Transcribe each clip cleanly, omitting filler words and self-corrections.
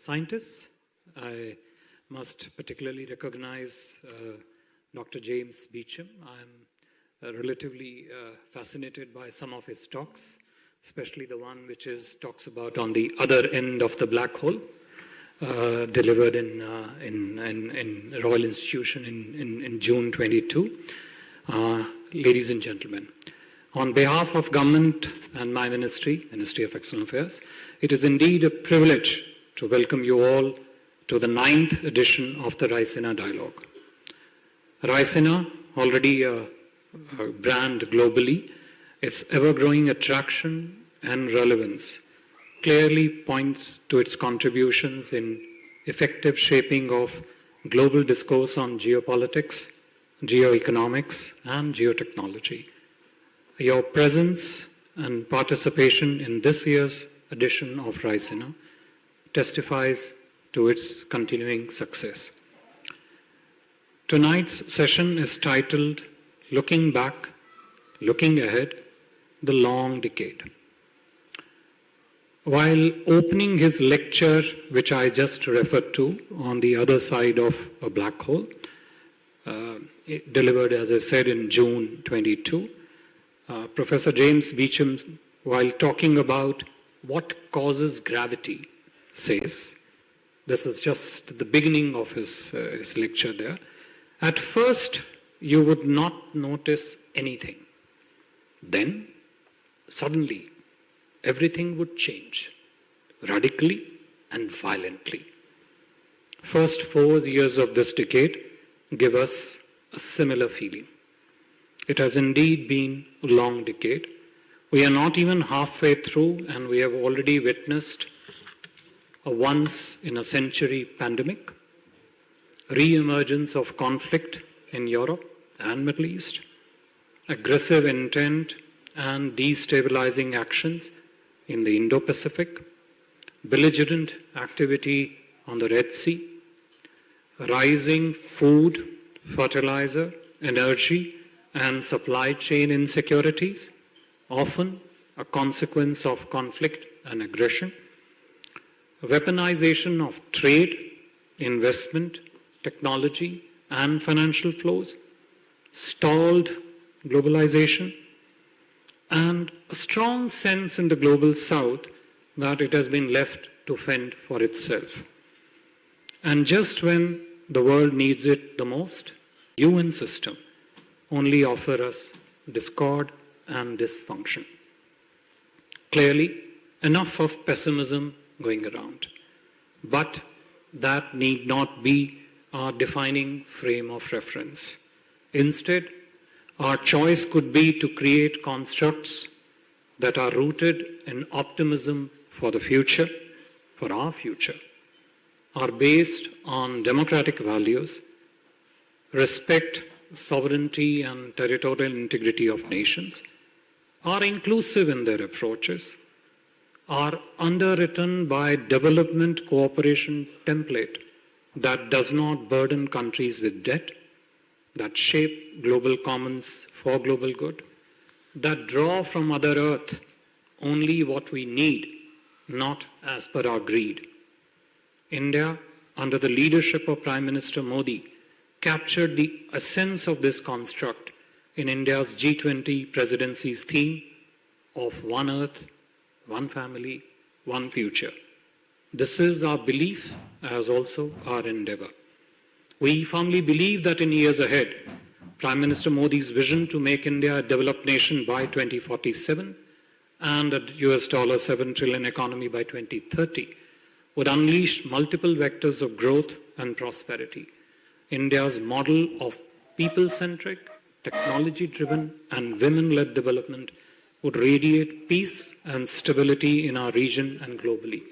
scientists. I must particularly recognize Dr. James Beecham. I'm relatively fascinated by some of his talks, especially the one which talks about on the other end of the black hole, delivered in Royal Institution in June 22. Ladies and gentlemen, on behalf of government and my ministry, Ministry of External Affairs, it is indeed a privilege to welcome you all to the 9th edition of the Raisina Dialogue. Raisina, already a brand globally, its ever-growing attraction and relevance clearly points to its contributions in effective shaping of global discourse on geopolitics, geoeconomics, and geotechnology. Your presence and participation in this year's edition of Raisina testifies to its continuing success. Tonight's session is titled Looking Back, Looking Ahead, the Long Decade. While opening his lecture, which I just referred to, on the other side of a black hole, delivered, as I said, in June 22, Professor James Beecham, while talking about what causes gravity, says, this is just the beginning of his lecture there, at first you would not notice anything. Then, suddenly, everything would change, radically and violently. First 4 years of this decade give us a similar feeling. It has indeed been a long decade. We are not even halfway through, and we have already witnessed a once-in-a-century pandemic, re-emergence of conflict in Europe and Middle East, aggressive intent and destabilizing actions in the Indo-Pacific, belligerent activity on the Red Sea, rising food, fertilizer, energy, and supply chain insecurities, often a consequence of conflict and aggression, weaponization of trade, investment, technology, and financial flows, stalled globalization, and a strong sense in the global south that it has been left to fend for itself. And just when the world needs it the most, UN system only offer us discord and dysfunction. Clearly, enough of pessimism going around. But that need not be our defining frame of reference. Instead, our choice could be to create constructs that are rooted in optimism for the future, for our future, are based on democratic values, respect sovereignty and territorial integrity of nations, are inclusive in their approaches, are underwritten by development cooperation template that does not burden countries with debt, that shape global commons for global good, that draw from Mother Earth only what we need, not as per our greed. India, under the leadership of Prime Minister Modi, captured the essence of this construct in India's G20 presidency's theme of One Earth, One Family, One Future. This is our belief as also our endeavor. We firmly believe that in years ahead, Prime Minister Modi's vision to make India a developed nation by 2047 and a $7 trillion economy by 2030 would unleash multiple vectors of growth and prosperity. India's model of people-centric, technology-driven, and women-led development would radiate peace and stability in our region and globally.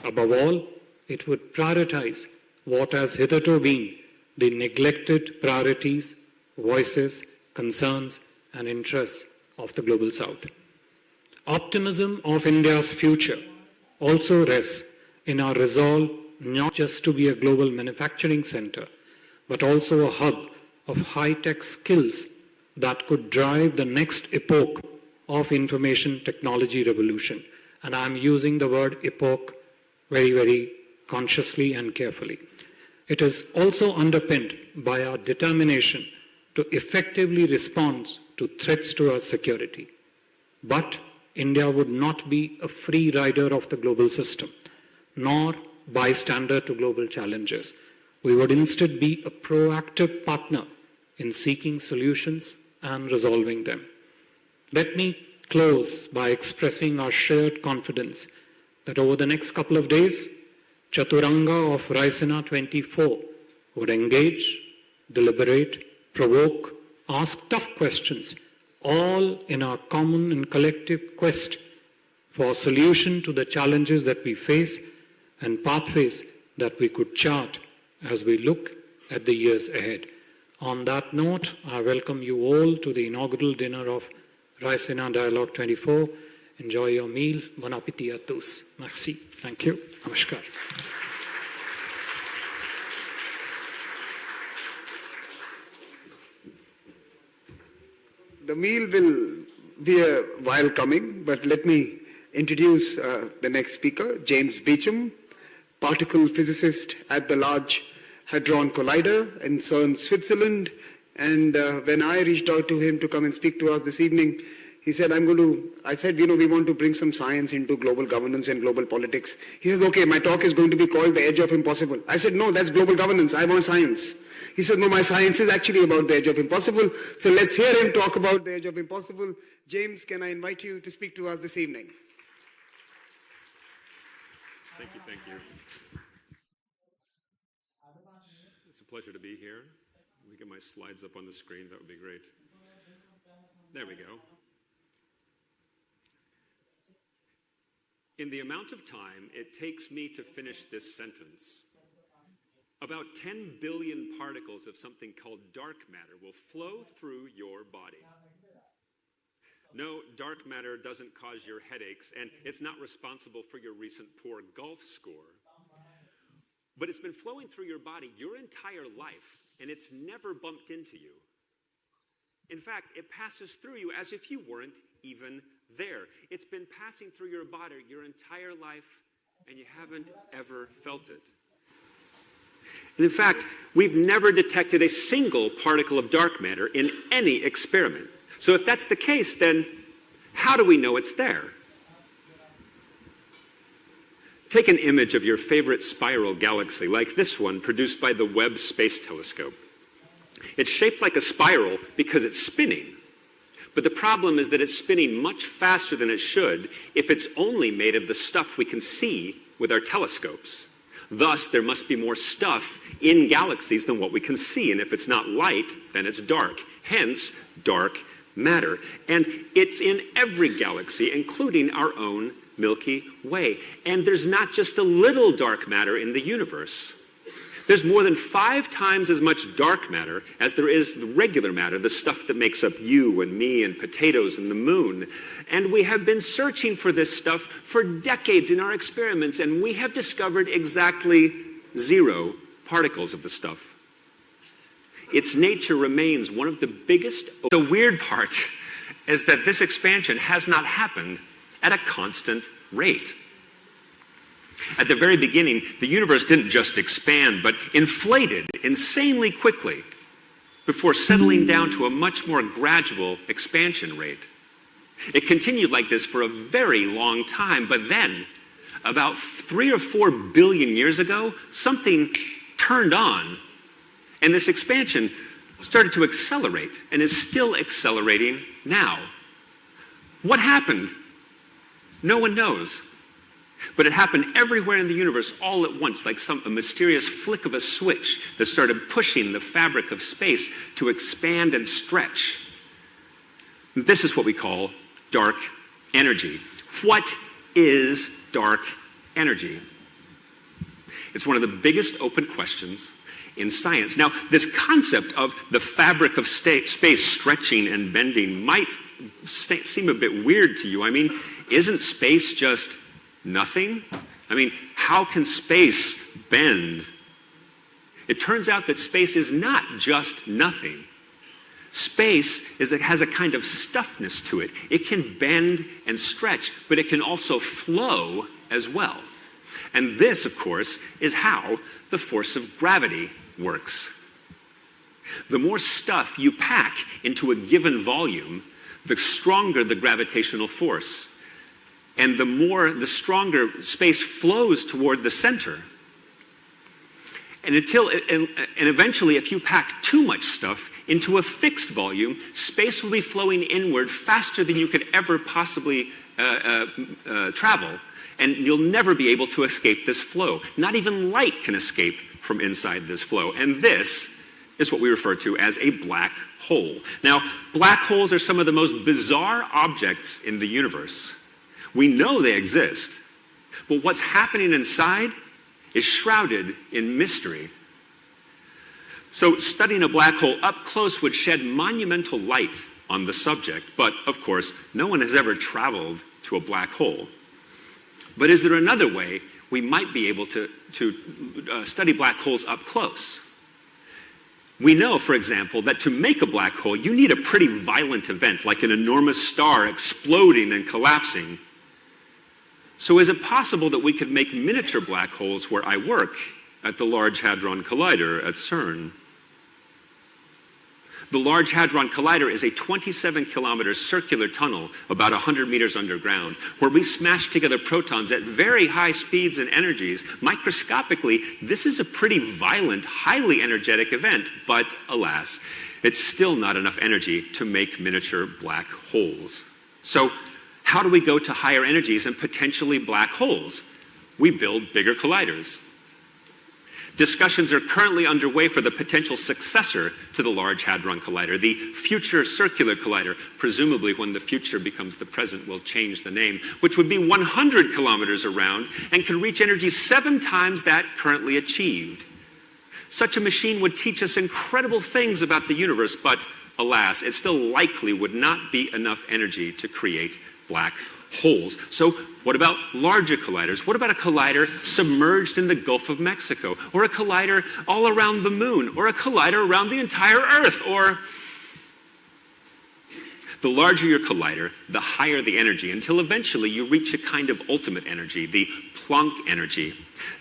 Above all, it would prioritize what has hitherto been the neglected priorities, voices, concerns, and interests of the Global South. Optimism of India's future also rests in our resolve not just to be a global manufacturing center, but also a hub of high-tech skills that could drive the next epoch of information technology revolution. And I'm using the word epoch very, very consciously and carefully. It is also underpinned by our determination to effectively respond to threats to our security. But India would not be a free rider of the global system, nor bystander to global challenges. We would instead be a proactive partner in seeking solutions and resolving them. Let me close by expressing our shared confidence that over the next couple of days, Chaturanga of Raisina 24 would engage, deliberate, provoke, ask tough questions, all in our common and collective quest for a solution to the challenges that we face and pathways that we could chart as we look at the years ahead. On that note, I welcome you all to the inaugural dinner of Raisina Dialogue 24. Enjoy your meal. Bon appétit à tous. Merci. Thank you. Namaskar. The meal will be a while coming, but let me introduce the next speaker, James Beecham, particle physicist at the Large Hadron Collider in CERN, Switzerland. And when I reached out to him to come and speak to us this evening, he said, I said, we want to bring some science into global governance and global politics. He says, okay, my talk is going to be called The Edge of Impossible. I said, no, that's global governance. I want science. He said, no, my science is actually about the edge of impossible. So let's hear him talk about the edge of impossible. James, can I invite you to speak to us this evening? Thank you. It's a pleasure to be here. Let me get my slides up on the screen. That would be great. There we go. In the amount of time it takes me to finish this sentence, about 10 billion particles of something called dark matter will flow through your body. No, dark matter doesn't cause your headaches, and it's not responsible for your recent poor golf score. But it's been flowing through your body your entire life, and it's never bumped into you. In fact, it passes through you as if you weren't even there. It's been passing through your body your entire life, and you haven't ever felt it. And in fact, we've never detected a single particle of dark matter in any experiment. So if that's the case, then how do we know it's there? Take an image of your favorite spiral galaxy, like this one produced by the Webb Space Telescope. It's shaped like a spiral because it's spinning. But the problem is that it's spinning much faster than it should if it's only made of the stuff we can see with our telescopes. Thus, there must be more stuff in galaxies than what we can see. And if it's not light, then it's dark. Hence, dark matter. And it's in every galaxy, including our own Milky Way. And there's not just a little dark matter in the universe. There's more than 5 times as much dark matter as there is the regular matter, the stuff that makes up you and me and potatoes and the moon. And we have been searching for this stuff for decades in our experiments, and we have discovered exactly 0 particles of the stuff. Its nature remains one of the biggest. The weird part is that this expansion has not happened at a constant rate. At the very beginning, the universe didn't just expand, but inflated insanely quickly before settling down to a much more gradual expansion rate. It continued like this for a very long time, but then, about 3 or 4 billion years ago, something turned on, and this expansion started to accelerate and is still accelerating now. What happened? No one knows. But it happened everywhere in the universe all at once, like a mysterious flick of a switch that started pushing the fabric of space to expand and stretch. This is what we call dark energy. What is dark energy? It's one of the biggest open questions in science. Now, this concept of the fabric of space stretching and bending might seem a bit weird to you. I mean, isn't space just nothing? I mean, how can space bend? It turns out that space is not just nothing. Space has a kind of stuffness to it. It can bend and stretch, but it can also flow as well. And this, of course, is how the force of gravity works. The more stuff you pack into a given volume, the stronger the gravitational force. And the stronger space flows toward the center. And eventually, if you pack too much stuff into a fixed volume, space will be flowing inward faster than you could ever possibly travel, and you'll never be able to escape this flow. Not even light can escape from inside this flow. And this is what we refer to as a black hole. Now, black holes are some of the most bizarre objects in the universe. We know they exist, but what's happening inside is shrouded in mystery. So studying a black hole up close would shed monumental light on the subject, but of course, no one has ever traveled to a black hole. But is there another way we might be able to study black holes up close? We know, for example, that to make a black hole, you need a pretty violent event, like an enormous star exploding and collapsing. So is it possible that we could make miniature black holes where I work at the Large Hadron Collider at CERN? The Large Hadron Collider is a 27-kilometer circular tunnel about 100 meters underground where we smash together protons at very high speeds and energies. Microscopically, this is a pretty violent, highly energetic event, but alas, it's still not enough energy to make miniature black holes. So how do we go to higher energies and potentially black holes? We build bigger colliders. Discussions are currently underway for the potential successor to the Large Hadron Collider, the Future Circular Collider. Presumably, when the future becomes the present, we'll change the name, which would be 100 kilometers around and can reach energy 7 times that currently achieved. Such a machine would teach us incredible things about the universe, but alas, it still likely would not be enough energy to create black holes. So what about larger colliders? What about a collider submerged in the Gulf of Mexico? Or a collider all around the moon? Or a collider around the entire Earth? Or the larger your collider, the higher the energy, until eventually you reach a kind of ultimate energy, the Planck energy.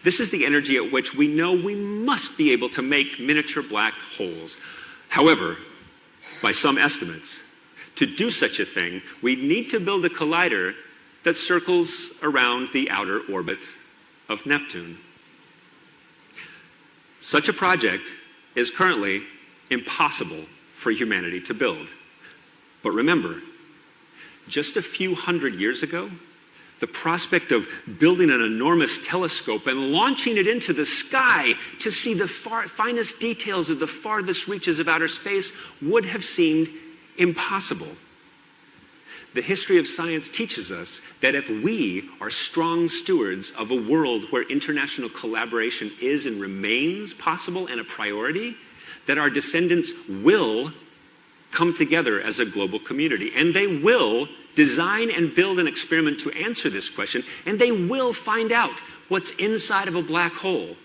This is the energy at which we know we must be able to make miniature black holes. However, by some estimates, to do such a thing, we need to build a collider that circles around the outer orbit of Neptune. Such a project is currently impossible for humanity to build. But remember, just a few hundred years ago, the prospect of building an enormous telescope and launching it into the sky to see the finest details of the farthest reaches of outer space would have seemed impossible. The history of science teaches us that if we are strong stewards of a world where international collaboration is and remains possible and a priority, that our descendants will come together as a global community. And they will design and build an experiment to answer this question, and they will find out what's inside of a black hole.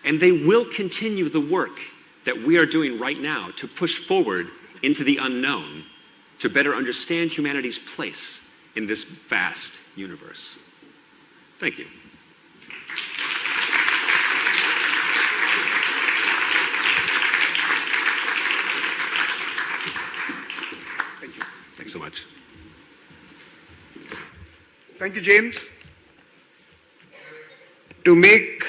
And they will continue the work that we are doing right now to push forward into the unknown, to better understand humanity's place in this vast universe. Thank you. Thank you. Thanks so much. Thank you, James. To make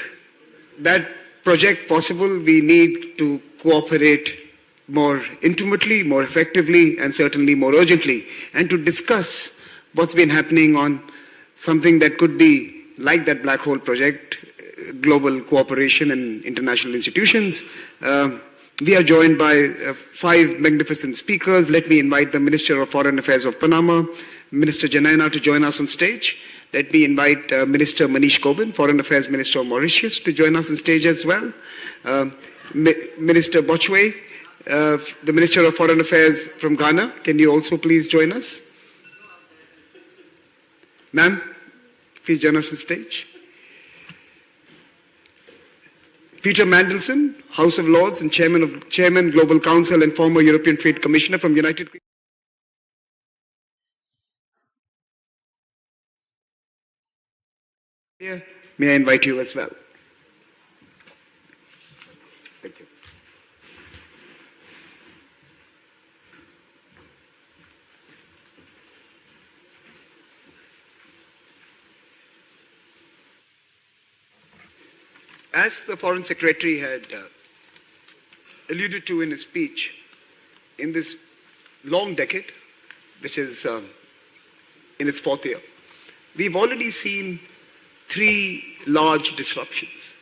that project possible, we need to cooperate more intimately, more effectively, and certainly more urgently, and to discuss what's been happening on something that could be like that black hole project, global cooperation and international institutions. We are joined by 5 magnificent speakers. Let me invite the Minister of Foreign Affairs of Panama, Minister Janaina, to join us on stage. Let me invite Minister Manish Kobin, Foreign Affairs Minister of Mauritius, to join us on stage as well. Minister Bochwe, the Minister of Foreign Affairs from Ghana, can you also please join us? Ma'am, please join us on stage. Peter Mandelson, House of Lords and Chairman Global Council and former European Trade Commissioner from United Kingdom. may I invite you as well? Thank you. As the Foreign Secretary had alluded to in his speech, in this long decade, which is in its fourth year, we've already seen three large disruptions,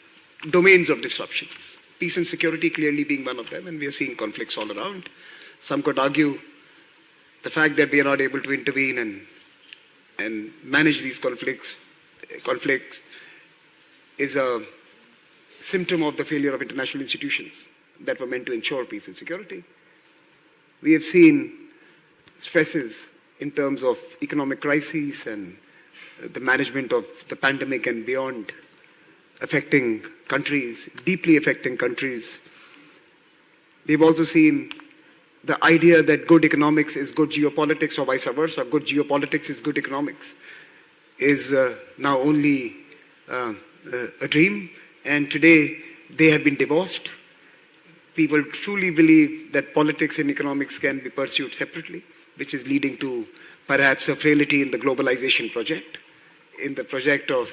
domains of disruptions. Peace and security clearly being one of them, and we are seeing conflicts all around. Some could argue the fact that we are not able to intervene and manage these conflicts is a symptom of the failure of international institutions that were meant to ensure peace and security. We have seen stresses in terms of economic crises and the management of the pandemic and beyond, affecting countries, deeply affecting countries. We've also seen the idea that good economics is good geopolitics, or vice versa, good geopolitics is good economics, is now only a dream, and today they have been divorced. People truly believe that politics and economics can be pursued separately, which is leading to perhaps a frailty in the globalization project, in the project of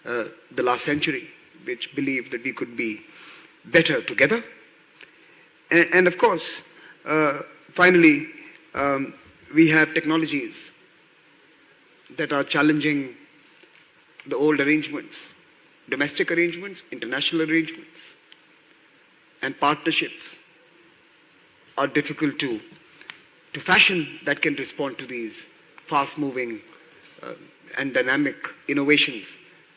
the last century, which believed that we could be better together. And of course, finally, we have technologies that are challenging the old arrangements, domestic arrangements, international arrangements, and partnerships are difficult to fashion that can respond to these fast-moving and dynamic innovations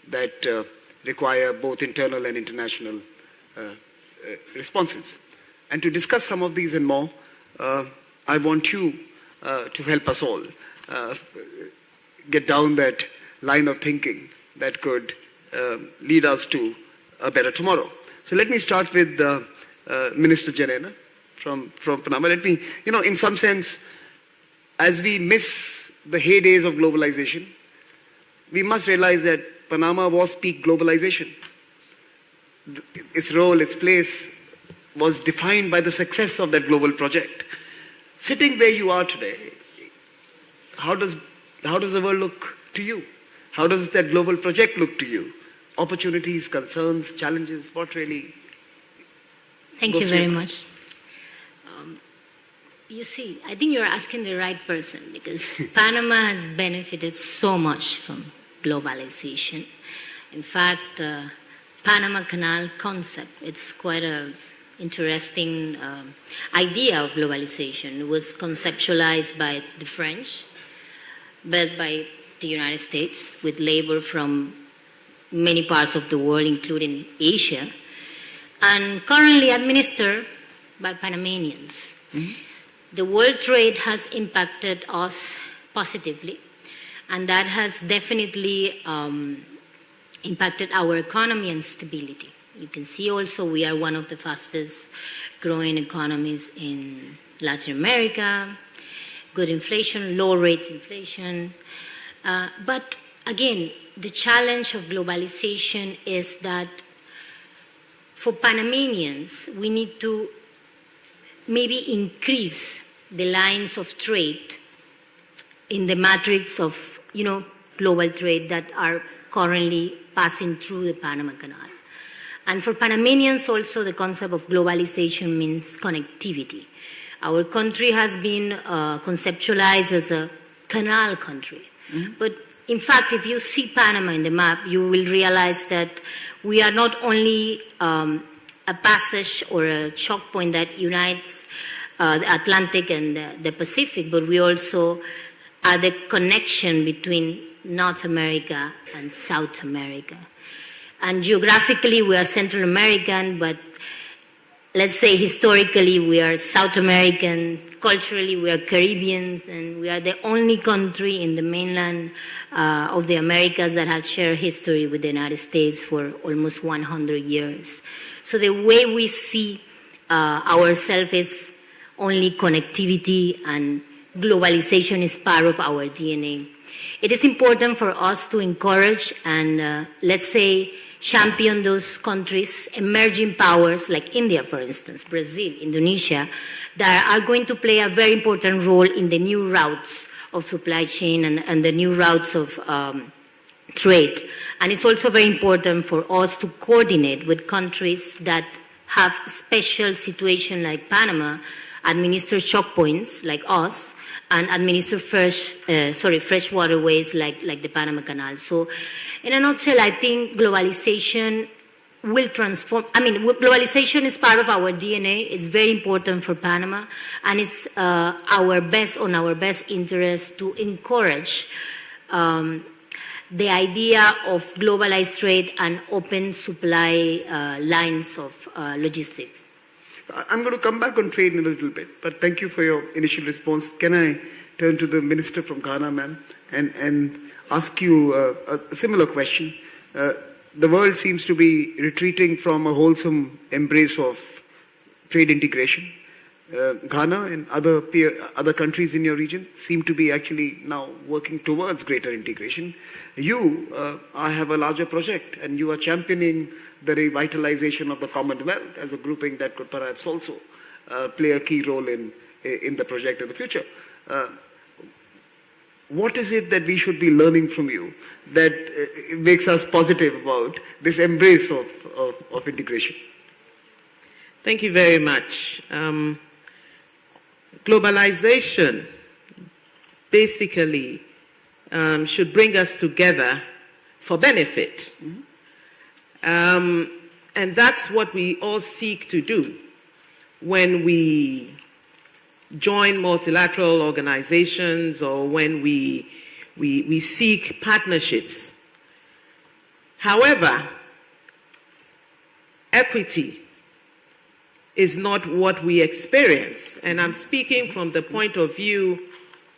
that require both internal and international responses. And to discuss some of these and more, I want you to help us all get down that line of thinking that could lead us to a better tomorrow. So let me start with Minister Janaina from Panama. Let me, in some sense, as we miss the heydays of globalization, we must realize that Panama was peak globalization. Its role, its place was defined by the success of that global project. Sitting where you are today, how does the world look to you? How does that global project look to you? Opportunities, concerns, challenges, what really? Thank you very much. You see, I think you're asking the right person, because Panama has benefited so much from globalization. In fact, the Panama Canal concept, it's quite an interesting idea of globalization. It was conceptualized by the French, built by the United States, with labor from many parts of the world, including Asia, and currently administered by Panamanians. Mm-hmm. The world trade has impacted us positively, and that has definitely impacted our economy and stability. You can see also we are one of the fastest growing economies in Latin America, good inflation, low rate inflation. But again, the challenge of globalization is that for Panamanians, we need to maybe increase the lines of trade in the matrix of, global trade that are currently passing through the Panama Canal. And for Panamanians also, the concept of globalization means connectivity. Our country has been conceptualized as a canal country. Mm-hmm. But in fact, if you see Panama in the map, you will realize that we are not only a passage or a choke point that unites the Atlantic and the Pacific, but we also are the connection between North America and South America. And geographically, we are Central American, but let's say historically, we are South American. Culturally, we are Caribbeans, and we are the only country in the mainland of the Americas that has shared history with the United States for almost 100 years. So the way we see ourselves is only connectivity, and globalization is part of our DNA. It is important for us to encourage and, let's say, champion those countries, emerging powers like India, for instance, Brazil, Indonesia, that are going to play a very important role in the new routes of supply chain and the new routes of trade. And it's also very important for us to coordinate with countries that have special situations like Panama, administer choke points like us, and administer fresh waterways like the Panama Canal. So in a nutshell, I think globalization will transform. I mean, globalization is part of our DNA. It's very important for Panama, and it's our best interest to encourage the idea of globalized trade and open supply lines of logistics. I'm going to come back on trade in a little bit, but thank you for your initial response. Can I turn to the Minister from Ghana, ma'am, and ask you a similar question? The world seems to be retreating from a wholesome embrace of trade integration. Ghana and other countries in your region seem to be actually now working towards greater integration. You have a larger project, and you are championing the revitalization of the Commonwealth as a grouping that could perhaps also play a key role in the project in the future. What is it that we should be learning from you that makes us positive about this embrace of integration? Thank you very much. Globalization basically should bring us together for benefit. Mm-hmm. And that's what we all seek to do when we join multilateral organizations or when we seek partnerships. However, equity is not what we experience. And I'm speaking from the point of view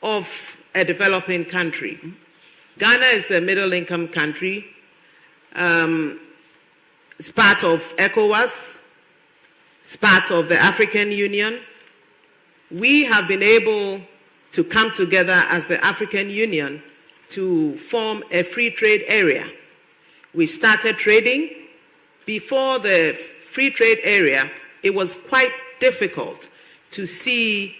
of a developing country. Ghana is a middle-income country. It's part of ECOWAS. It's part of the African Union. We have been able to come together as the African Union to form a free trade area. We started trading. Before the free trade area, it was quite difficult to see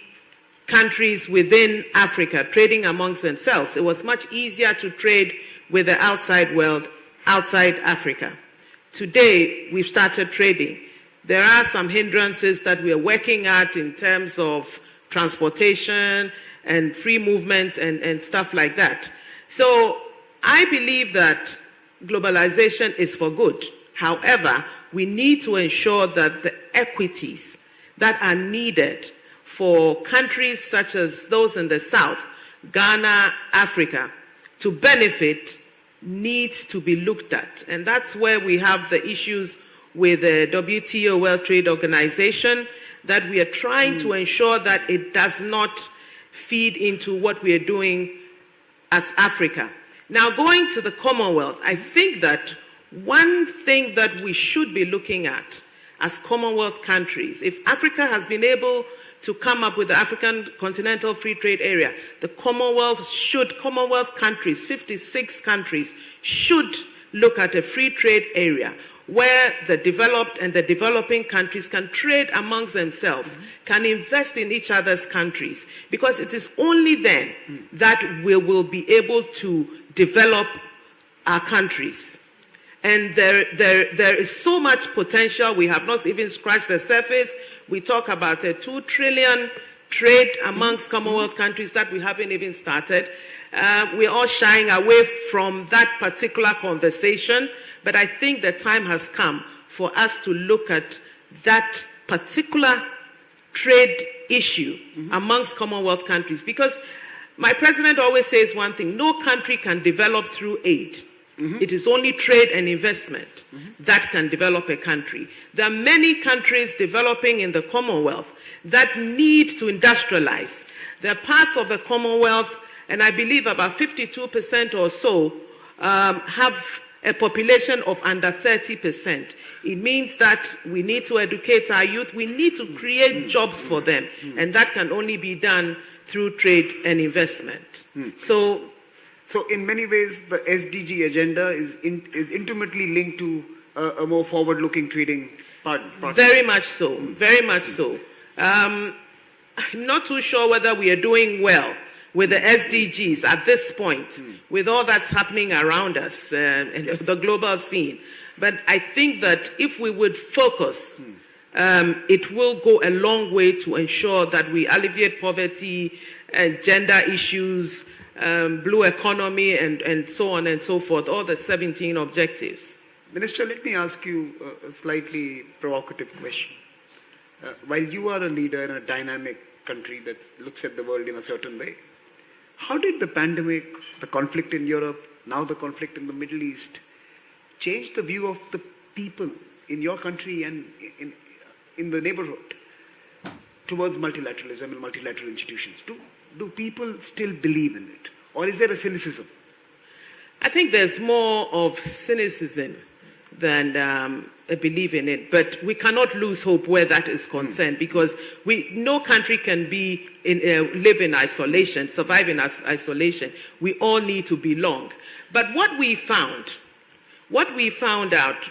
countries within Africa trading amongst themselves. It was much easier to trade with the outside world, outside Africa. Today, we've started trading. There are some hindrances that we are working at in terms of transportation and free movement and stuff like that. So I believe that globalization is for good. However, we need to ensure that the equities that are needed for countries such as those in the South, Ghana, Africa, to benefit needs to be looked at. And that's where we have the issues with the WTO, World Trade Organization, that we are trying to ensure that it does not feed into what we are doing as Africa. Now, going to the Commonwealth, I think that one thing that we should be looking at as Commonwealth countries, if Africa has been able to come up with the African Continental Free Trade Area, the Commonwealth countries, 56 countries, should look at a free trade area where the developed and the developing countries can trade amongst themselves, can invest in each other's countries, because it is only then that we will be able to develop our countries. And there is so much potential. We have not even scratched the surface. We talk about a 2 trillion trade amongst Commonwealth countries that we haven't even started. We're all shying away from that particular conversation, but I think the time has come for us to look at that particular trade issue amongst Commonwealth countries, because my president always says one thing: no country can develop through aid. It is only trade and investment that can develop a country. There are many countries developing in the Commonwealth that need to industrialize. There are parts of the Commonwealth, and I believe about 52% or so have a population of under 30%. It means that we need to educate our youth. We need to create jobs for them, and that can only be done through trade and investment. So So in many ways, the SDG agenda is intimately linked to a more forward-looking trading partner. Very much so, very much so. I'm not too sure whether we are doing well with the SDGs at this point, with all that's happening around us and the global scene. But I think that if we would focus, it will go a long way to ensure that we alleviate poverty, gender issues, blue economy, and so on and so forth, all the 17 objectives. Minister, let me ask you a slightly provocative question. While you are a leader in a dynamic country that looks at the world in a certain way, how did the pandemic, the conflict in Europe, now the conflict in the Middle East, change the view of the people in your country and in the neighborhood towards multilateralism and multilateral institutions? Do people still believe in it? Or is there a cynicism? I think there's more of cynicism than a belief in it. But we cannot lose hope where that is concerned, because no country can live in isolation, survive in isolation. We all need to belong. But what we found out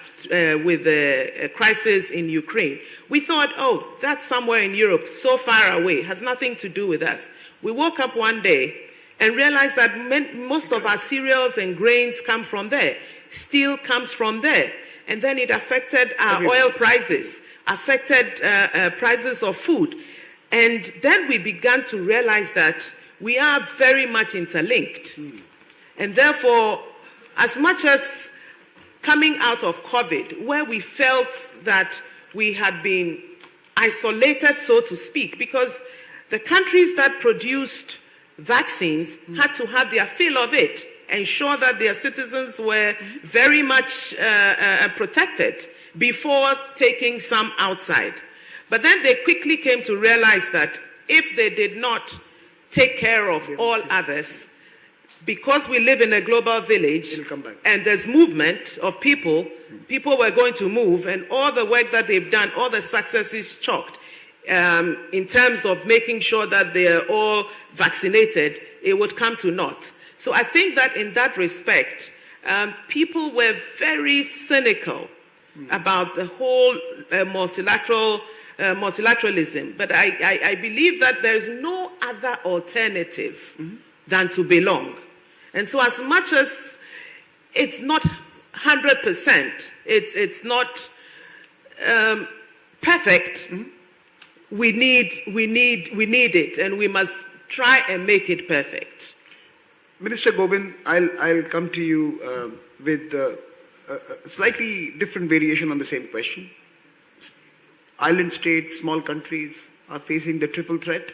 with the crisis in Ukraine, we thought, oh, that's somewhere in Europe, so far away, has nothing to do with us. We woke up one day and realized that most of our cereals and grains come from there. Steel comes from there. And then it affected our oil prices, affected prices of food. And then we began to realize that we are very much interlinked. And therefore, as much as coming out of COVID, where we felt that we had been isolated, so to speak, because the countries that produced vaccines had to have their fill of it, ensure that their citizens were very much protected before taking some outside. But then they quickly came to realize that if they did not take care of all others, because we live in a global village and there's movement of people, people were going to move, and all the work that they've done, all the success is chalked. In terms of making sure that they're all vaccinated, it would come to naught. So I think that in that respect, people were very cynical about the whole multilateralism. But I believe that there's no other alternative than to belong. And so as much as it's not 100%, it's not perfect, we need it, and we must try and make it perfect. Minister Gobind, I'll come to you with a slightly different variation on the same question. Island states, small countries are facing the triple threat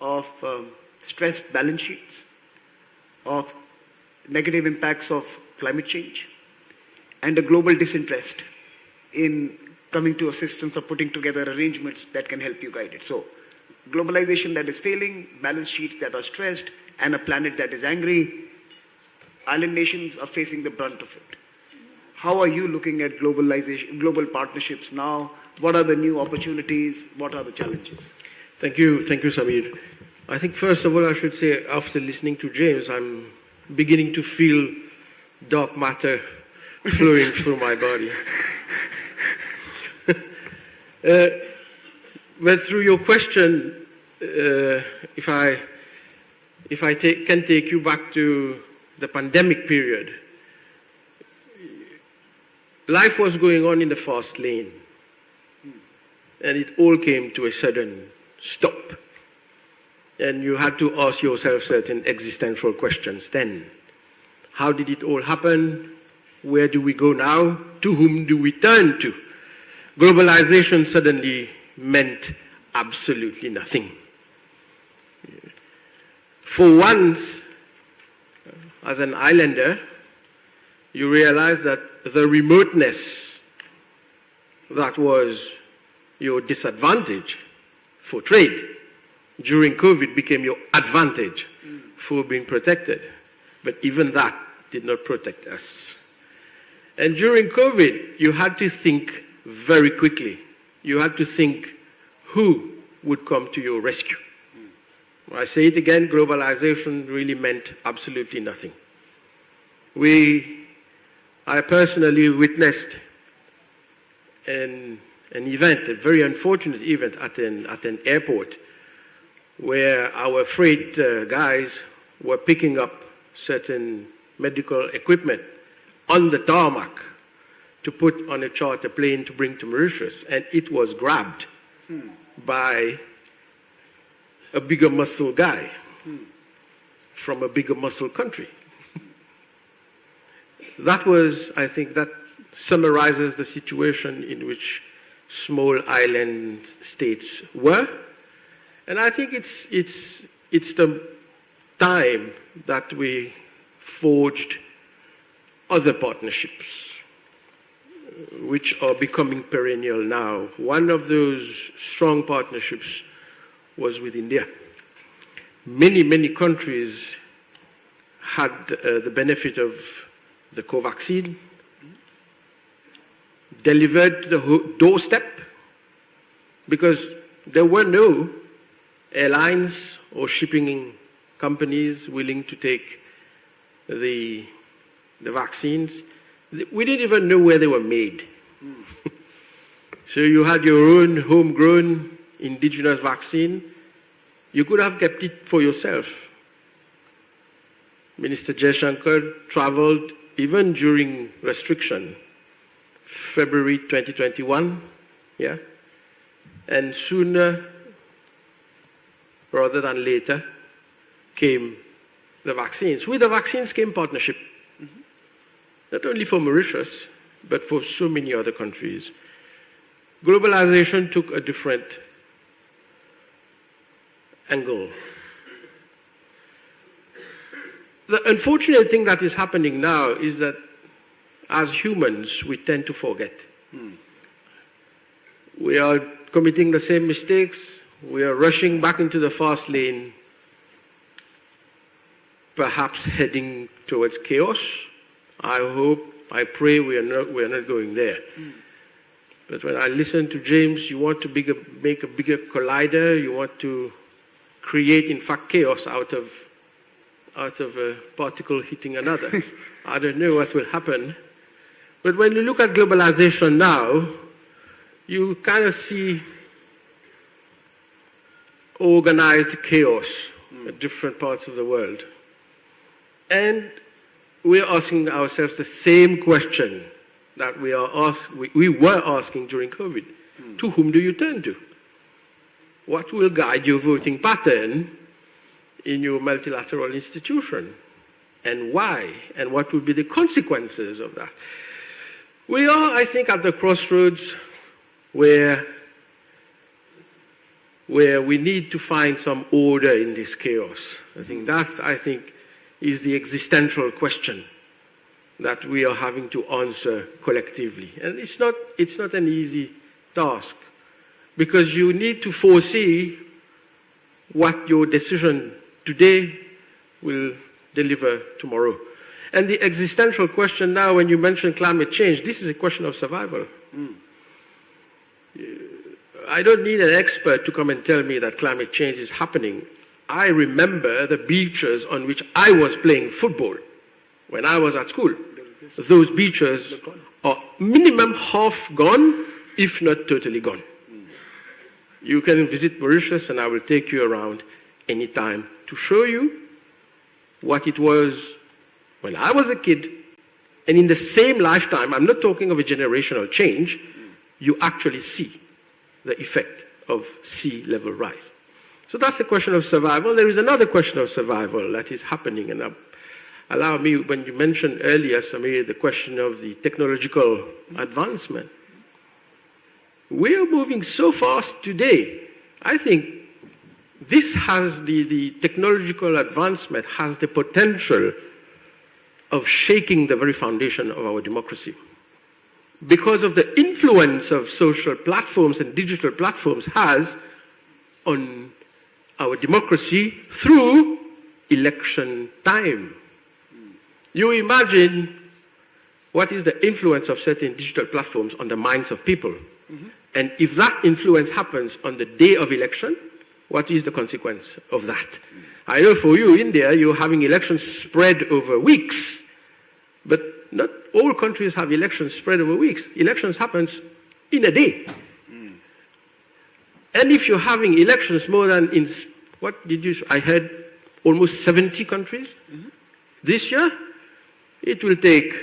of stressed balance sheets, of negative impacts of climate change, and a global disinterest in coming to assistance or putting together arrangements that can help you guide it. So, globalization that is failing, balance sheets that are stressed, and a planet that is angry, island nations are facing the brunt of it. How are you looking at globalization, global partnerships now? What are the new opportunities? What are the challenges? Thank you, Samir. I think first of all I should say, after listening to James, I'm beginning to feel dark matter flowing through my body. But through your question, if I can take you back to the pandemic period, life was going on in the fast lane, and it all came to a sudden stop. And you had to ask yourself certain existential questions then. How did it all happen? Where do we go now? To whom do we turn to? Globalization suddenly meant absolutely nothing. For once, as an islander, you realize that the remoteness that was your disadvantage for trade during COVID became your advantage for being protected. But even that did not protect us. And during COVID, you had to think very quickly. You had to think who would come to your rescue. I say it again, globalization really meant absolutely nothing. I personally witnessed an event, a very unfortunate event at an airport where our freight guys were picking up certain medical equipment on the tarmac to put on a charter plane to bring to Mauritius, and it was grabbed by a bigger muscle guy from a bigger muscle country. I think that summarizes the situation in which small island states were. And I think it's the time that we forged other partnerships, which are becoming perennial now. One of those strong partnerships was with India. Many countries had the benefit of the co-vaccine, delivered to the doorstep, because there were no airlines or shipping companies willing to take the vaccines. We didn't even know where they were made. So you had your own homegrown indigenous vaccine. You could have kept it for yourself. Minister Jaishankar traveled even during restriction, February 2021, yeah? And sooner rather than later came the vaccines. With the vaccines came partnership, not only for Mauritius, but for so many other countries. Globalization took a different angle. The unfortunate thing that is happening now is that as humans, we tend to forget. We are committing the same mistakes. We are rushing back into the fast lane, perhaps heading towards chaos. I hope, I pray we are not going there. But when I listen to James, you want to make a bigger collider. You want to create, in fact, chaos out of a particle hitting another. I don't know what will happen. But when you look at globalization now, you kind of see organized chaos in different parts of the world. And we're asking ourselves the same question that we were asking during COVID. To whom do you turn to? What will guide your voting pattern in your multilateral institution? And why? And what will be the consequences of that? We are, I think, at the crossroads where we need to find some order in this chaos. I think that, is the existential question that we are having to answer collectively. And it's not an easy task, because you need to foresee what your decision today will deliver tomorrow. And the existential question now, when you mention climate change, this is a question of survival. I don't need an expert to come and tell me that climate change is happening. I remember the beaches on which I was playing football when I was at school. Those beaches are minimum half gone, if not totally gone. You can visit Mauritius, and I will take you around anytime to show you what it was when I was a kid. And in the same lifetime, I'm not talking of a generational change, you actually see the effect of sea level rise. So that's a question of survival. There is another question of survival that is happening, and allow me, when you mentioned earlier, Samir, the question of the technological advancement. We are moving so fast today. I think this has the technological advancement has the potential of shaking the very foundation of our democracy, because of the influence of social platforms and digital platforms has on our democracy through election time. You imagine what is the influence of certain digital platforms on the minds of people. And if that influence happens on the day of election, what is the consequence of that? I know for you, India, you're having elections spread over weeks, but not all countries have elections spread over weeks. Elections happen in a day. And if you're having elections more than in, I heard almost 70 countries this year, it will take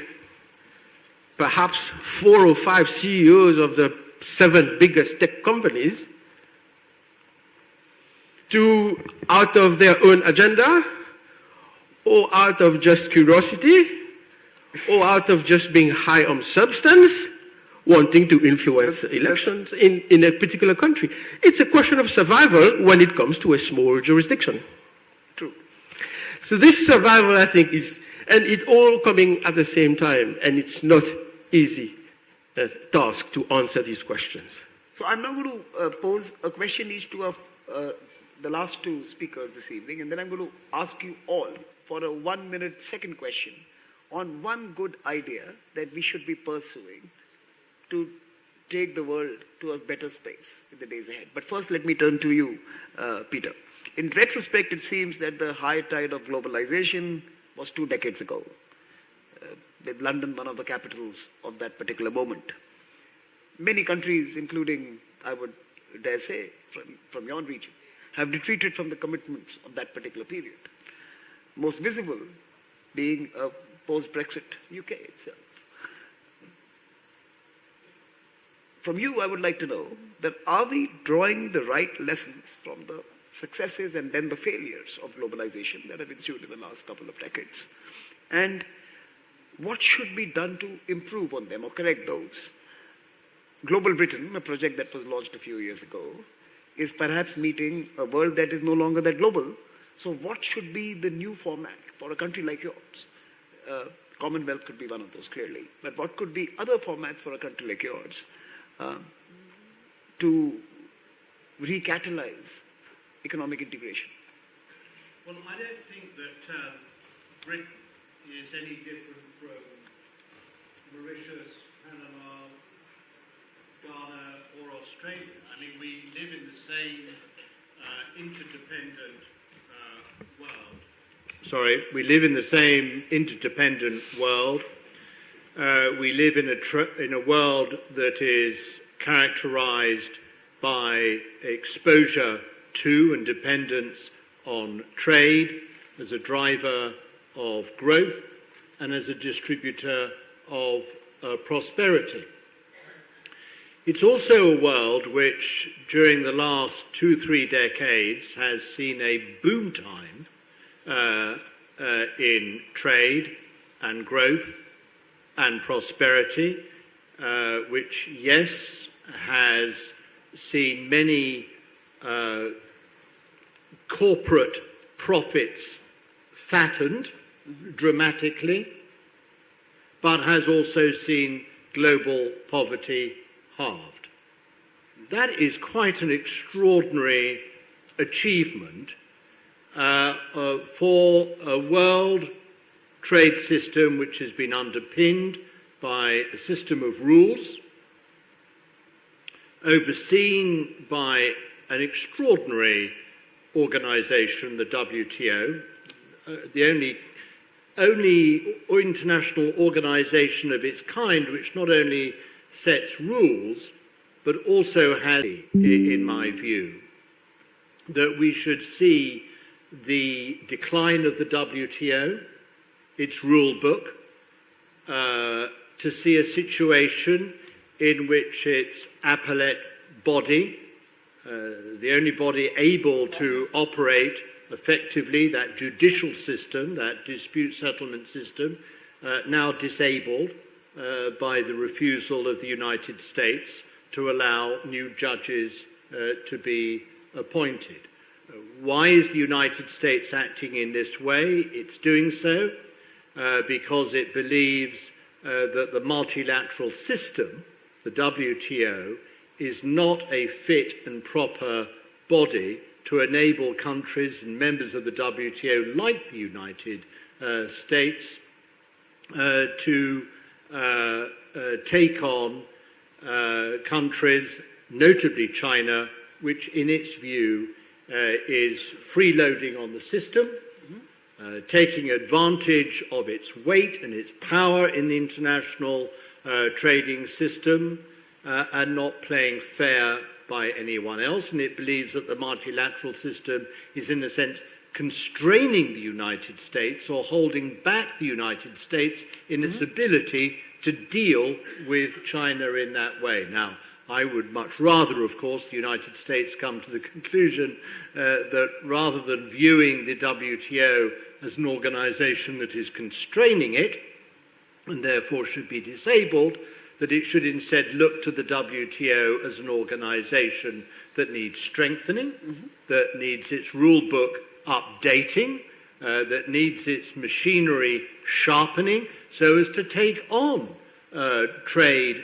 perhaps 4 or 5 CEOs of the 7 biggest tech companies to, out of their own agenda, or out of just curiosity, or out of just being high on substance, wanting to influence elections in a particular country. It's a question of survival when it comes to a small jurisdiction. True. So this survival, I think, is, and it's all coming at the same time, and it's not easy task to answer these questions. So I'm now going to pose a question each to the last 2 speakers this evening, and then I'm going to ask you all for a 1-minute second question on one good idea that we should be pursuing to take the world to a better space in the days ahead. But first, let me turn to you, Peter. In retrospect, it seems that the high tide of globalization was 2 decades ago, with London one of the capitals of that particular moment. Many countries, including, I would dare say, from your region, have retreated from the commitments of that particular period. Most visible being post-Brexit UK itself. From you, I would like to know that are we drawing the right lessons from the successes and then the failures of globalization that have ensued in the last couple of decades? And what should be done to improve on them or correct those? Global Britain, a project that was launched a few years ago, is perhaps meeting a world that is no longer that global. So what should be the new format for a country like yours? Commonwealth could be one of those, clearly. But what could be other formats for a country like yours to recatalyze economic integration? Well, I don't think that Britain is any different from Mauritius, Panama, Ghana, or Australia. I mean, we live in the same interdependent world. Sorry, we live in the same interdependent world. We live in a world that is characterized by exposure to and dependence on trade as a driver of growth and as a distributor of prosperity. It's also a world which, during the last 2-3 decades, has seen a boom time in trade and growth and prosperity, which, yes, has seen many corporate profits fattened dramatically, but has also seen global poverty halved. That is quite an extraordinary achievement for a world trade system which has been underpinned by a system of rules, overseen by an extraordinary organization, the WTO, the only international organization of its kind which not only sets rules, but also has, in my view, that we should see the decline of the WTO, its rule book, to see a situation in which its appellate body, the only body able to operate effectively, that judicial system, that dispute settlement system, now disabled by the refusal of the United States to allow new judges to be appointed. Why is the United States acting in this way? It's doing so because it believes that the multilateral system, the WTO, is not a fit and proper body to enable countries and members of the WTO, like the United States, to take on countries, notably China, which in its view is freeloading on the system, taking advantage of its weight and its power in the international trading system, and not playing fair by anyone else. And it believes that the multilateral system is, in a sense, constraining the United States or holding back the United States in its ability to deal with China in that way. Now, I would much rather, of course, the United States come to the conclusion that rather than viewing the WTO as an organization that is constraining it and therefore should be disabled, that it should instead look to the WTO as an organization that needs strengthening, that needs its rule book updating, that needs its machinery sharpening, so as to take on trade,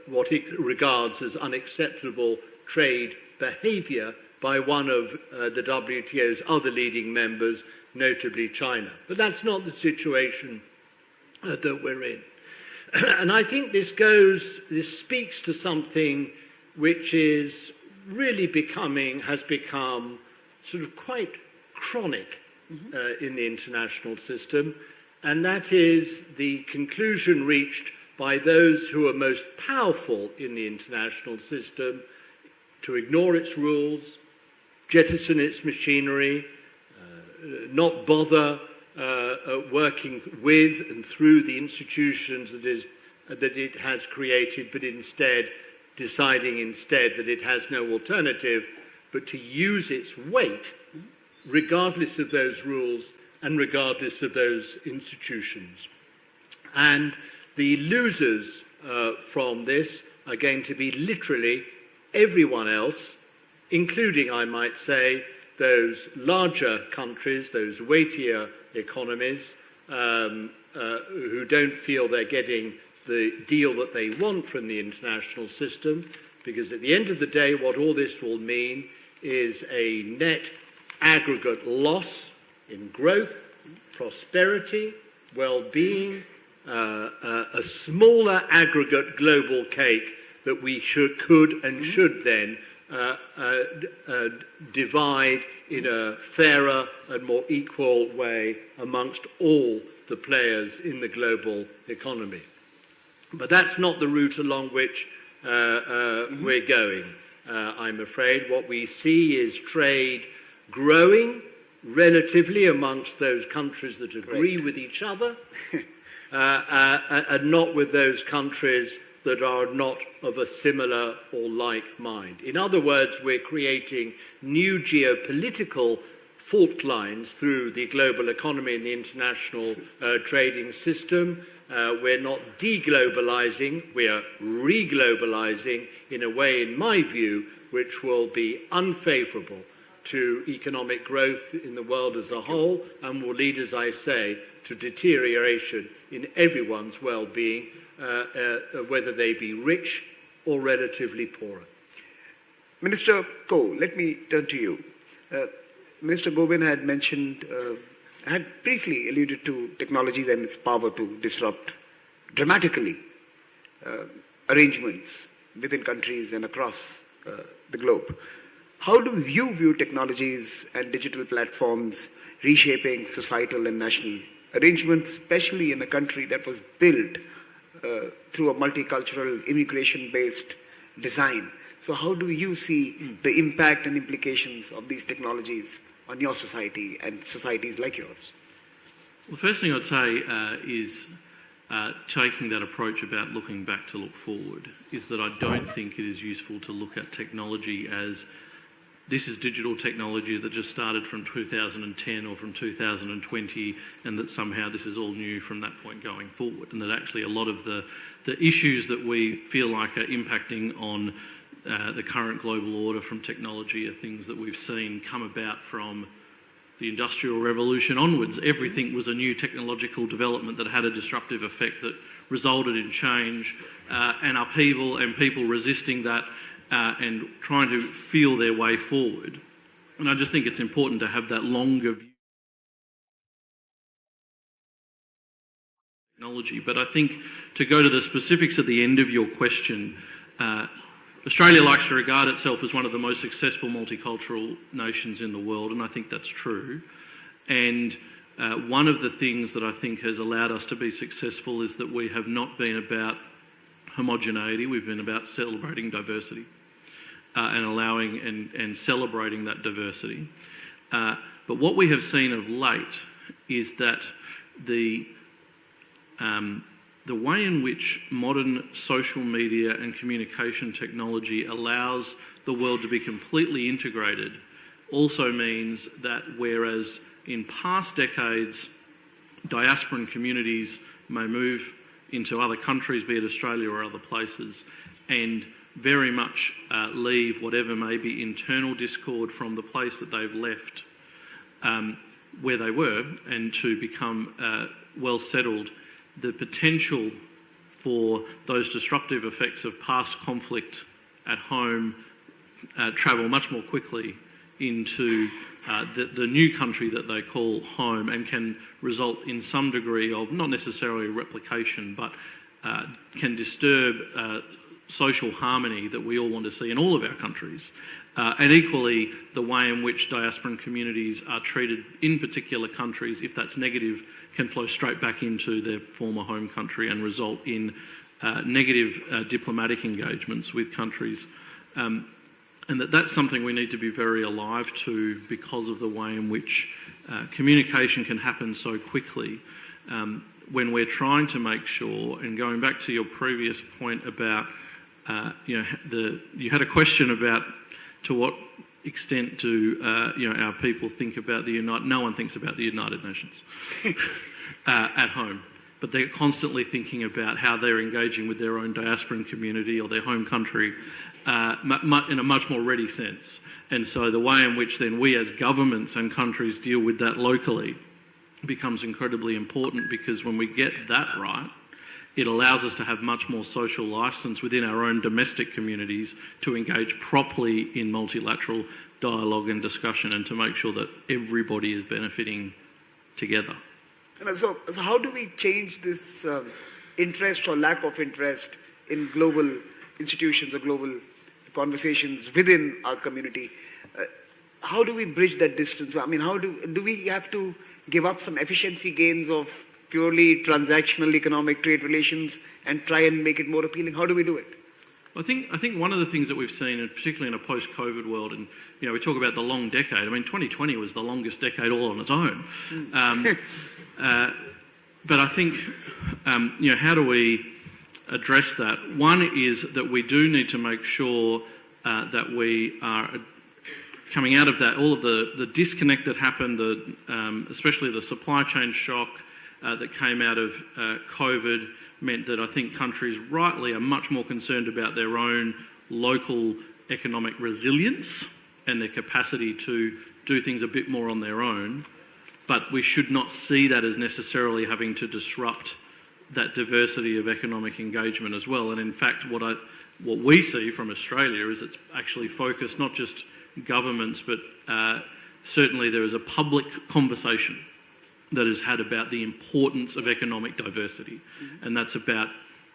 what it regards as unacceptable trade behavior by one of the WTO's other leading members, notably China. But that's not the situation that we're in. And I think this speaks to something which is really has become sort of quite chronic in the international system, and that is the conclusion reached by those who are most powerful in the international system to ignore its rules, jettison its machinery, not bother working with and through the institutions that it has created, but instead deciding that it has no alternative but to use its weight regardless of those rules and regardless of those institutions. And the losers from this are going to be literally everyone else, including, I might say, those larger countries, those weightier economies, who don't feel they're getting the deal that they want from the international system, because at the end of the day, what all this will mean is a net aggregate loss in growth, prosperity, well-being, a smaller aggregate global cake that we could and should then divide in a fairer and more equal way amongst all the players in the global economy. But that's not the route along which we're going. I'm afraid what we see is trade growing relatively amongst those countries that agree with each other, and not with those countries that are not of a similar or like mind. In other words, we're creating new geopolitical fault lines through the global economy and the international trading system. We're not deglobalizing, we are reglobalizing in a way, in my view, which will be unfavorable to economic growth in the world as a whole and will lead, as I say, to deterioration in everyone's well-being, whether they be rich or relatively poorer. Minister Ko, let me turn to you. Minister Gobind had mentioned, had briefly alluded to technology and its power to disrupt dramatically arrangements within countries and across the globe. How do you view technologies and digital platforms reshaping societal and national arrangements, especially in a country that was built through a multicultural, immigration-based design? So how do you see the impact and implications of these technologies on your society and societies like yours? Well, the first thing I'd say is taking that approach about looking back to look forward is that I don't think it is useful to look at technology as this is digital technology that just started from 2010 or from 2020 and that somehow this is all new from that point going forward, and that actually a lot of the issues that we feel like are impacting on the current global order from technology are things that we've seen come about from the Industrial Revolution onwards. Everything was a new technological development that had a disruptive effect that resulted in change and upheaval and people resisting that and trying to feel their way forward. And I just think it's important to have that longer view. Technology. But I think to go to the specifics at the end of your question, Australia likes to regard itself as one of the most successful multicultural nations in the world, and I think that's true. And one of the things that I think has allowed us to be successful is that we have not been about homogeneity, we've been about celebrating diversity and allowing and celebrating that diversity. But what we have seen of late is that the way in which modern social media and communication technology allows the world to be completely integrated also means that whereas in past decades diasporan communities may move into other countries, be it Australia or other places, and very much leave whatever may be internal discord from the place that they've left where they were and to become well settled, the potential for those disruptive effects of past conflict at home travel much more quickly into the new country that they call home and can result in some degree of, not necessarily replication, but can disturb social harmony that we all want to see in all of our countries. And equally, the way in which diasporan communities are treated in particular countries, if that's negative, can flow straight back into their former home country and result in negative diplomatic engagements with countries. And that's something we need to be very alive to because of the way in which communication can happen so quickly when we're trying to make sure, and going back to your previous point about, you had a question about to what extent do our people think about no one thinks about the United Nations at home, but they're constantly thinking about how they're engaging with their own diasporan community or their home country in a much more ready sense. And so the way in which then we as governments and countries deal with that locally becomes incredibly important, because when we get that right, it allows us to have much more social licence within our own domestic communities to engage properly in multilateral dialogue and discussion and to make sure that everybody is benefiting together. And so how do we change this interest or lack of interest in global institutions or global conversations within our community? How do we bridge that distance? I mean, how do we have to give up some efficiency gains of purely transactional economic trade relations and try and make it more appealing? How do we do it? I think one of the things that we've seen, and particularly in a post-COVID world, and we talk about the long decade. I mean, 2020 was the longest decade all on its own. But I think, how do we address that? One is that we do need to make sure that we are coming out of that, all of the disconnect that happened, especially the supply chain shock that came out of COVID, meant that I think countries rightly are much more concerned about their own local economic resilience and their capacity to do things a bit more on their own. But we should not see that as necessarily having to disrupt that diversity of economic engagement as well. And in fact, what we see from Australia is it's actually focused not just governments, but certainly there is a public conversation that is had about the importance of economic diversity. And that's about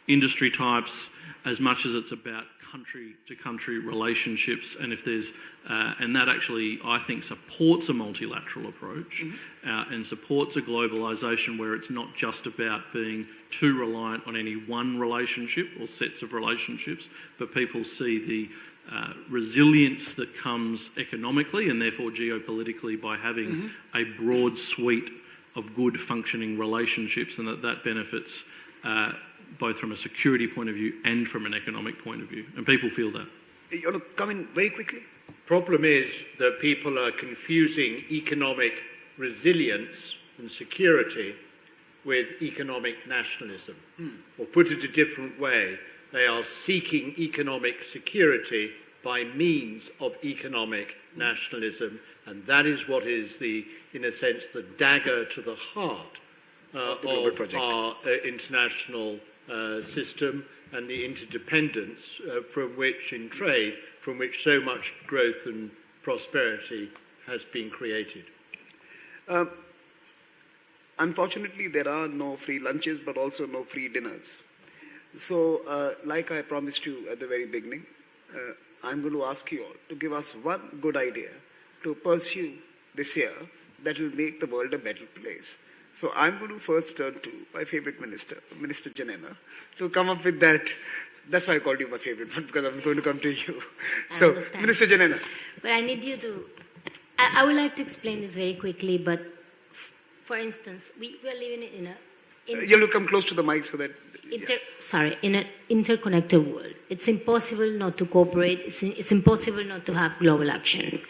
industry types as much as it's about country-to-country relationships. And if there's, and that actually, I think, supports a multilateral approach and supports a globalisation where it's not just about being too reliant on any one relationship or sets of relationships, but people see the resilience that comes economically and therefore geopolitically by having a broad suite of good functioning relationships, and that benefits both from a security point of view and from an economic point of view. And people feel that. You want to come in very quickly? Problem is that people are confusing economic resilience and security with economic nationalism. Or put it a different way, they are seeking economic security by means of economic nationalism, and that is what is in a sense, the dagger to the heart of our international system and the interdependence in trade, from which so much growth and prosperity has been created. Unfortunately, there are no free lunches, but also no free dinners. So, like I promised you at the very beginning, I'm going to ask you all to give us one good idea to pursue this year that will make the world a better place. So I'm going to first turn to my favorite minister, Minister Janaina, to come up with that. That's why I called you my favorite one, because I was going to come to you. So, understand. Minister Janaina. But I need you to, I would like to explain this very quickly, but for instance, we are living in a, You'll come close to the mic so that... in an interconnected world. It's impossible not to cooperate. It's impossible not to have global action.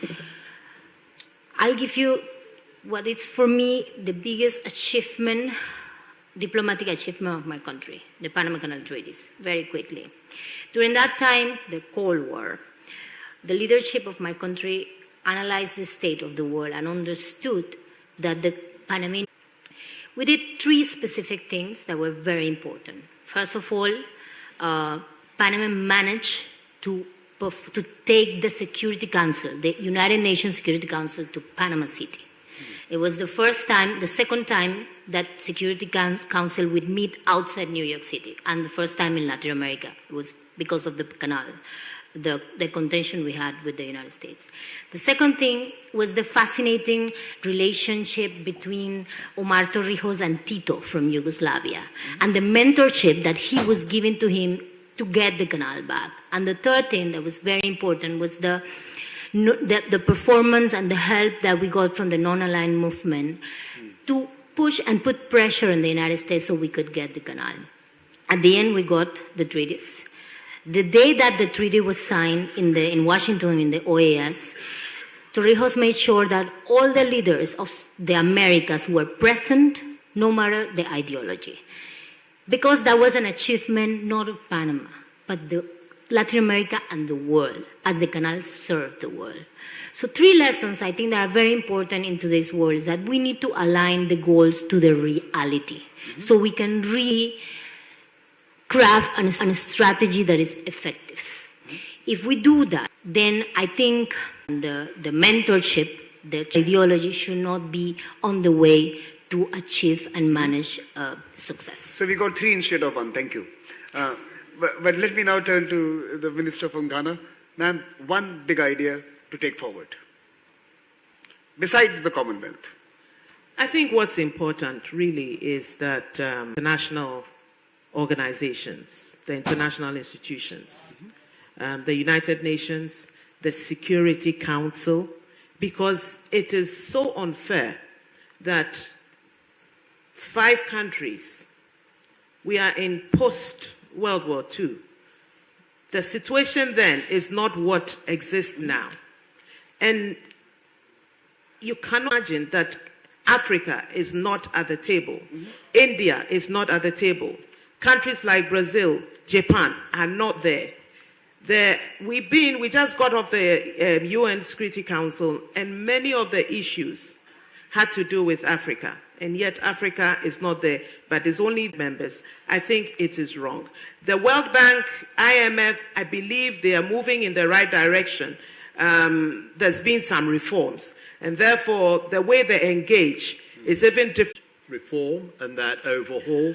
I'll give you what is for me the biggest achievement, diplomatic achievement of my country, the Panama Canal Treaties, very quickly. During that time, the Cold War, the leadership of my country analyzed the state of the world and understood that the Panamanian... We did three specific things that were very important. First of all, Panama managed to take the Security Council, the United Nations Security Council, to Panama City. It was the second time that Security Council would meet outside New York City, and the first time in Latin America. It was because of the canal, the contention we had with the United States. The second thing was the fascinating relationship between Omar Torrijos and Tito from Yugoslavia, and the mentorship that he was giving to him to get the canal back. And the third thing that was very important was the performance and the help that we got from the non-aligned movement to push and put pressure on the United States so we could get the canal. At the end, we got the treaties. The day that the treaty was signed in Washington in the OAS, Torrijos made sure that all the leaders of the Americas were present, no matter the ideology. Because that was an achievement not of Panama, but the Latin America and the world, as the canal served the world. So three lessons I think that are very important in today's world is that we need to align the goals to the reality, so we can really craft a strategy that is effective. If we do that, then I think the mentorship, the ideology should not be on the way to achieve and manage success. So we got three instead of one. Thank you. But let me now turn to the Minister from Ghana. Ma'am, one big idea to take forward, besides the Commonwealth. I think what's important really is that international organizations, the international institutions, the United Nations, the Security Council, because it is so unfair that 5 countries, we are in post-World War II. The situation then is not what exists now. And you cannot imagine that Africa is not at the table. India is not at the table. Countries like Brazil, Japan are not there. We just got off the UN Security Council, and many of the issues had to do with Africa. And yet Africa is not there, but is only members. I think it is wrong. The World Bank, IMF, I believe they are moving in the right direction. There's been some reforms, and therefore the way they engage is even different. Reform and that overhaul.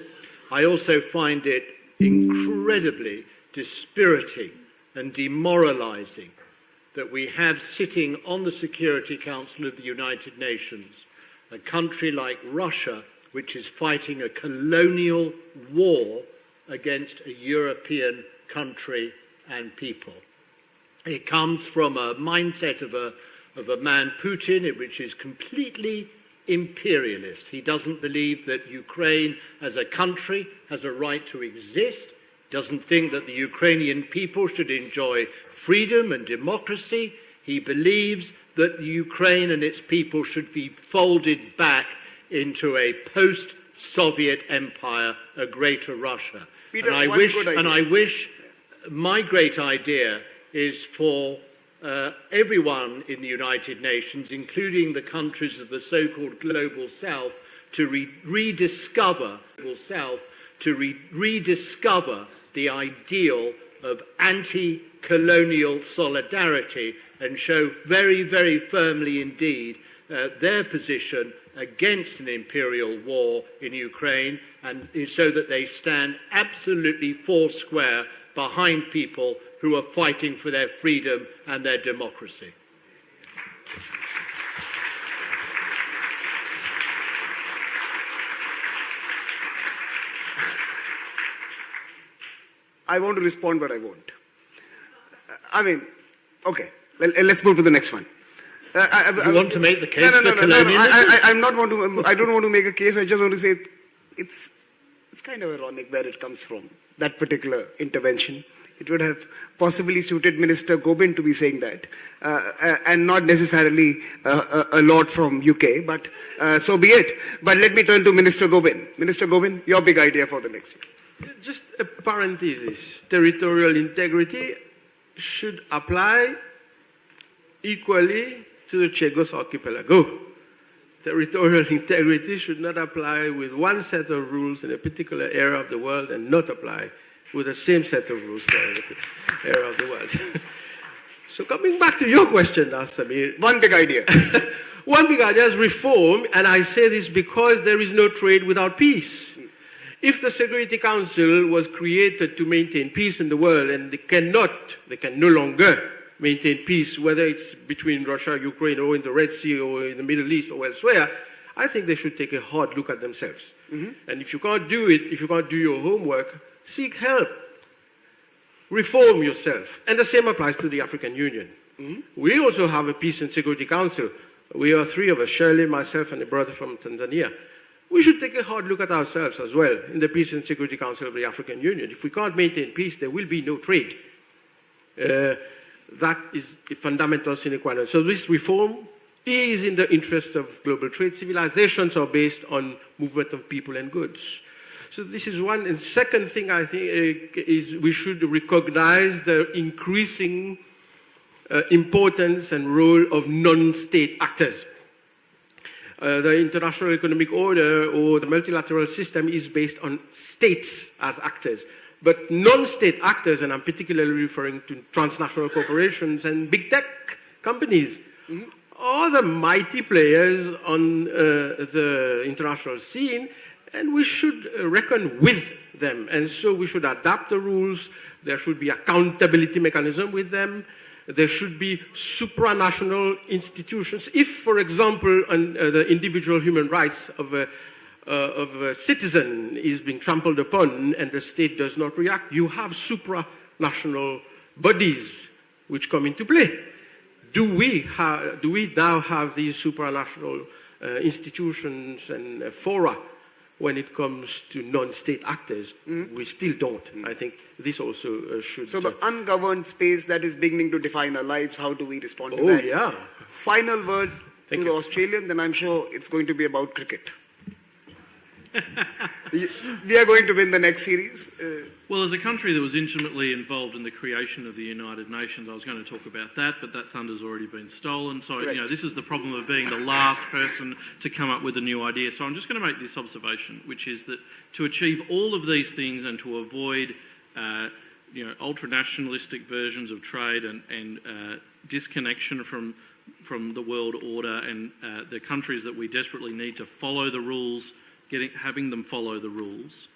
I also find it incredibly dispiriting and demoralizing that we have sitting on the Security Council of the United Nations a country like Russia, which is fighting a colonial war against a European country and people. It comes from a mindset of a man, Putin, which is completely imperialist. He doesn't believe that Ukraine as a country has a right to exist, doesn't think that the Ukrainian people should enjoy freedom and democracy. He believes that Ukraine and its people should be folded back into a post-Soviet empire, a greater Russia. Peter, and I wish my great idea is for everyone in the United Nations, including the countries of the so-called Global South, to rediscover the ideal of anti-colonial solidarity and show very, very firmly indeed their position against an imperial war in Ukraine, and so that they stand absolutely foursquare behind people who are fighting for their freedom and their democracy. I want to respond, but I won't. I mean, okay, let's move to the next one. You want to make the case no, for colonialism? I don't want to make a case. I just want to say it's kind of ironic where it comes from, that particular intervention. It would have possibly suited Minister Gobin to be saying that, and not necessarily a lot from UK, but so be it. But let me turn to Minister Gobin. Minister Gobin, your big idea for the next year. Just a parenthesis. Territorial integrity should apply equally to the Chagos archipelago. Territorial integrity should not apply with one set of rules in a particular area of the world and not apply with the same set of rules in a area of the world. So coming back to your question now, Samir. One big idea. One big idea is reform, and I say this because there is no trade without peace. If the Security Council was created to maintain peace in the world, and they can no longer maintain peace, whether it's between Russia, Ukraine, or in the Red Sea, or in the Middle East, or elsewhere, I think they should take a hard look at themselves. Mm-hmm. And if you can't do it, if you can't do your homework, seek help. Reform yourself. And the same applies to the African Union. Mm-hmm. We also have a Peace and Security Council. We are three of us, Shirley, myself, and a brother from Tanzania. We should take a hard look at ourselves as well in the Peace and Security Council of the African Union. If we can't maintain peace, there will be no trade. That is a fundamental sine qua non. So this reform is in the interest of global trade. Civilizations are based on movement of people and goods. So this is one. And second thing I think is we should recognize the increasing importance and role of non-state actors. The international economic order or the multilateral system is based on states as actors. But non-state actors, and I'm particularly referring to transnational corporations and big tech companies, mm-hmm. are the mighty players on the international scene, and we should reckon with them. And so we should adapt the rules. There should be accountability mechanism with them. There should be supranational institutions. If, for example, the individual human rights of a citizen is being trampled upon and the state does not react, you have supranational bodies which come into play. Do we now have these supranational institutions and fora when it comes to non-state actors? Mm-hmm. We still don't. Mm-hmm. I think this also should... So the ungoverned space that is beginning to define our lives, how do we respond to that? Oh, yeah. Final word to the Australian, then I'm sure it's going to be about cricket. We are going to win the next series. Well, as a country that was intimately involved in the creation of the United Nations, I was going to talk about that, but that thunder's already been stolen. So, Correct. you know, this is the problem of being the last person to come up with a new idea. So I'm just going to make this observation, which is that to achieve all of these things and to avoid, ultra-nationalistic versions of trade and disconnection from the world order and the countries that we desperately need to follow the rules, having them follow the rules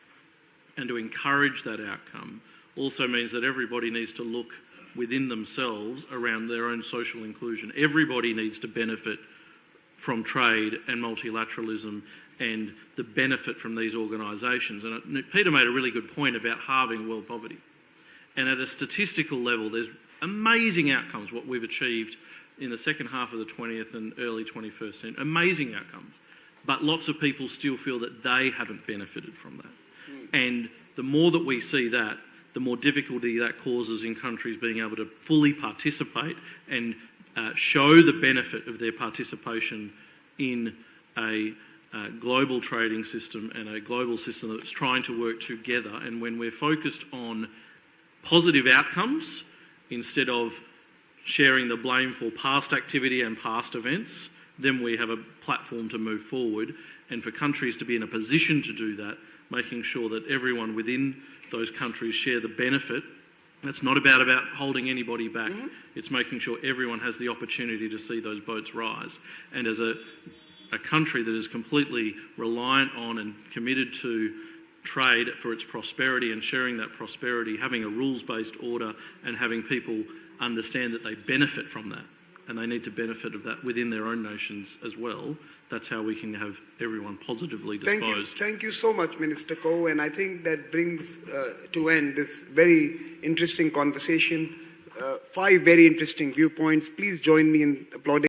and to encourage that outcome also means that everybody needs to look within themselves around their own social inclusion. Everybody needs to benefit from trade and multilateralism and the benefit from these organisations. And Peter made a really good point about halving world poverty. And at a statistical level, there's amazing outcomes, what we've achieved in the second half of the 20th and early 21st century. Amazing outcomes. But lots of people still feel that they haven't benefited from that. And the more that we see that, the more difficulty that causes in countries being able to fully participate and show the benefit of their participation in a global trading system and a global system that's trying to work together. And when we're focused on positive outcomes instead of sharing the blame for past activity and past events, then we have a platform to move forward. And for countries to be in a position to do that, making sure that everyone within those countries share the benefit. It's not about holding anybody back. Mm-hmm. It's making sure everyone has the opportunity to see those boats rise. And as a country that is completely reliant on and committed to trade for its prosperity and sharing that prosperity, having a rules-based order and having people understand that they benefit from that and they need to benefit of that within their own nations as well. That's how we can have everyone positively disposed. Thank you so much, Minister Koh, and I think that brings to end this very interesting conversation. 5 very interesting viewpoints. Please join me in applauding